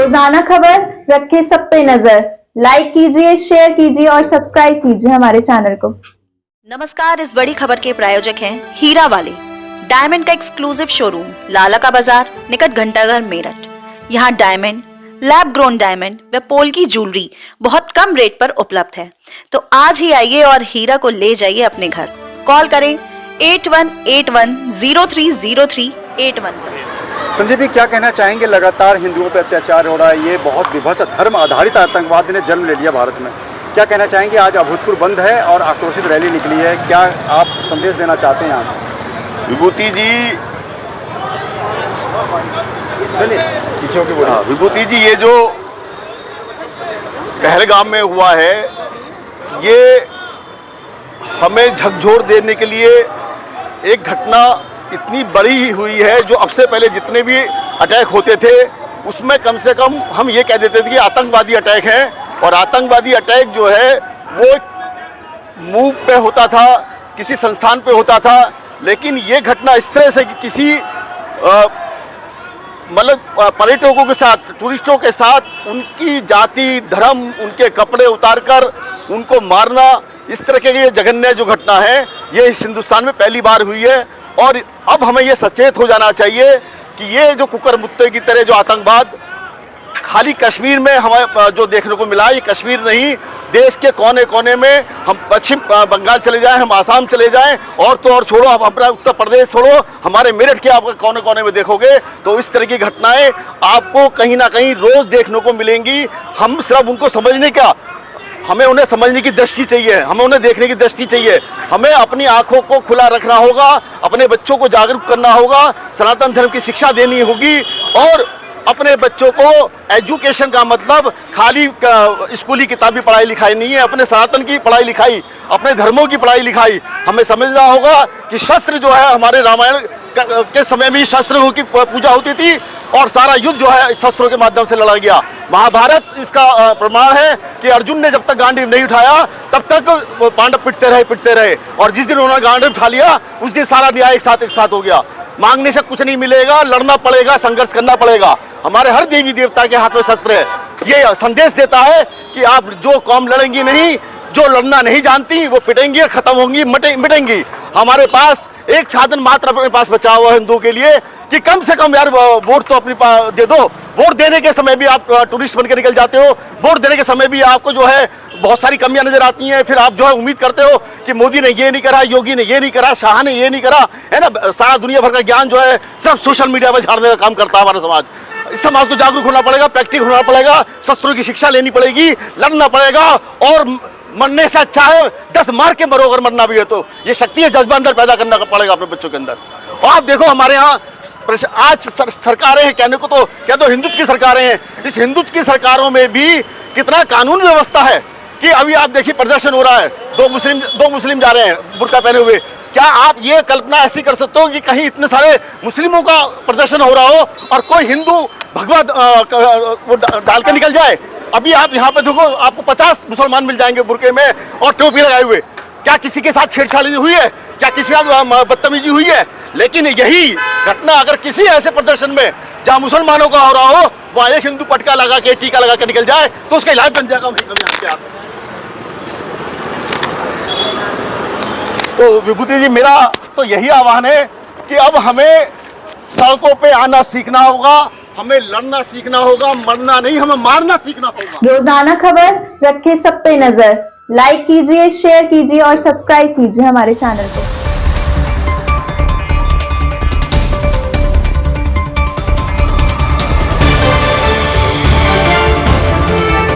रोजाना खबर रखे सब पे नजर। लाइक कीजिए, शेयर कीजिए और सब्सक्राइब कीजिए हमारे चैनल को। नमस्कार, इस बड़ी खबर के प्रायोजक हैं हीरा वाले, डायमंड का एक्सक्लूसिव शोरूम, लाला का बाजार, निकट घंटाघर, मेरठ। यहाँ डायमंड, लैब ग्रोन डायमंड व पोल्की ज्वेलरी बहुत कम रेट पर उपलब्ध है। तो आज ही आइए और हीरा को ले जाइए अपने घर। कॉल करें 8181030381 पर। संजय जी, क्या कहना चाहेंगे? लगातार हिंदुओं पर अत्याचार हो रहा है, ये बहुत विभत्स धर्म आधारित आतंकवाद ने जन्म ले लिया भारत में। क्या कहना चाहेंगे? आज अभूतपूर्व बंद है और आक्रोशित रैली निकली है, क्या आप संदेश देना चाहते हैं यहाँ से? विभूति जी, चलिए पीछे होके बोलिए। विभूति जी, ये जो पहलगाम में हुआ है, ये हमें झकझोर देने के लिए एक घटना इतनी बड़ी हुई है, जो अब से पहले जितने भी अटैक होते थे उसमें कम से कम हम ये कह देते थे कि आतंकवादी अटैक है। और आतंकवादी अटैक जो है वो मुंह पे होता था, किसी संस्थान पे होता था, लेकिन ये घटना इस तरह से कि किसी मतलब पर्यटकों के साथ, टूरिस्टों के साथ उनकी जाति, धर्म, उनके कपड़े उतारकर उनको मारना, इस तरह के ये जघन्य जो घटना है ये इस हिंदुस्तान में पहली बार हुई है। और अब हमें ये सचेत हो जाना चाहिए कि ये जो कुकर मुत्ते की तरह जो आतंकवाद खाली कश्मीर में हमें जो देखने को मिला, ये कश्मीर नहीं, देश के कोने कोने में, हम पश्चिम बंगाल चले जाएं, हम आसाम चले जाएं, और तो और छोड़ो, हम अपना उत्तर प्रदेश छोड़ो, हमारे मेरठ के आप कोने कोने में देखोगे तो इस तरह की घटनाएं आपको कहीं ना कहीं रोज देखने को मिलेंगी। हम सिर्फ उनको समझने का, हमें उन्हें समझने की दृष्टि चाहिए, हमें उन्हें देखने की दृष्टि चाहिए। हमें अपनी आंखों को खुला रखना होगा, अपने बच्चों को जागरूक करना होगा, सनातन धर्म की शिक्षा देनी होगी। और अपने बच्चों को एजुकेशन का मतलब खाली स्कूली किताबी पढ़ाई लिखाई नहीं है, अपने सनातन की पढ़ाई लिखाई, अपने धर्मों की पढ़ाई लिखाई हमें समझना होगा कि शस्त्र जो है, हमारे रामायण के समय में शस्त्रों की पूजा होती थी और सारा युद्ध जो है शस्त्रों के माध्यम से लड़ा गया। महाभारत इसका प्रमाण है कि अर्जुन ने जब तक गांडीव नहीं उठाया तब तक पांडव पिटते रहे, और जिस दिन उन्होंने गांडीव उठा लिया उस दिन सारा न्याय एक साथ हो गया। मांगने से कुछ नहीं मिलेगा, लड़ना पड़ेगा, संघर्ष करना पड़ेगा। हमारे हर देवी देवता के हाथ में शस्त्र है। ये संदेश देता है कि आप जो कौम लड़ेंगी नहीं, जो लड़ना नहीं जानती वो पिटेंगी, खत्म होंगी, मिटेंगी। हमारे पास एक साधन मात्र अपने पास बचा हुआ है हिंदुओं के लिए कि कम से कम यार वोट तो अपनी दे दो। वोट देने के समय भी आप टूरिस्ट बन के निकल जाते हो, वोट देने के समय भी आपको जो है बहुत सारी कमियां नजर आती हैं। फिर आप जो है उम्मीद करते हो कि मोदी ने ये नहीं करा, योगी ने ये नहीं करा, शाह ने ये नहीं करा, है ना। सारा दुनिया भर का ज्ञान जो है सब सोशल मीडिया पर झाड़ने का काम करता है हमारा समाज। इस समाज को जागरूक होना पड़ेगा, प्रैक्टिस होना पड़ेगा, शस्त्रों की शिक्षा लेनी पड़ेगी, लड़ना पड़ेगा। और मरने से अच्छा है 10 मार के मरो, अगर मरना भी है तो। ये शक्ति है, जज्बा अंदर पैदा करना पड़ेगा अपने बच्चों के अंदर। और आप देखो हमारे यहाँ आज सरकारें हैं, कहने को तो क्या तो हिंदुत्व की सरकारें हैं। इस हिंदुत्व की सरकारों में भी कितना कानून व्यवस्था है कि अभी आप देखिए प्रदर्शन हो रहा है, दो मुस्लिम जा रहे हैं बुर्का पहने हुए। क्या आप ये कल्पना ऐसी कर सकते हो कि कहीं इतने सारे मुस्लिमों का प्रदर्शन हो रहा हो और कोई हिंदू भगवा वो डाल के निकल जाए? अभी आप यहाँ पे देखो, आपको 50 मुसलमान मिल जाएंगे बुर्के में और टोपी लगाए हुए। क्या किसी के साथ छेड़छाड़ी हुई है? क्या किसी के साथ बदतमीजी हुई है? लेकिन यही घटना अगर किसी ऐसे प्रदर्शन में जहाँ मुसलमानों का हो रहा हो, वहाँ एक हिंदू पटका लगा के, टीका लगा के निकल जाए तो उसका इलाज बन जाएगा उनकी कमियां। तो विभूति जी, मेरा तो यही आह्वान है कि अब हमें सड़कों पे आना सीखना होगा, हमें लड़ना सीखना होगा, मरना नहीं, हमें मारना सीखना होगा। रोजाना खबर रखे सब पे नजर। लाइक कीजिए, शेयर कीजिए और सब्सक्राइब कीजिए हमारे चैनल को।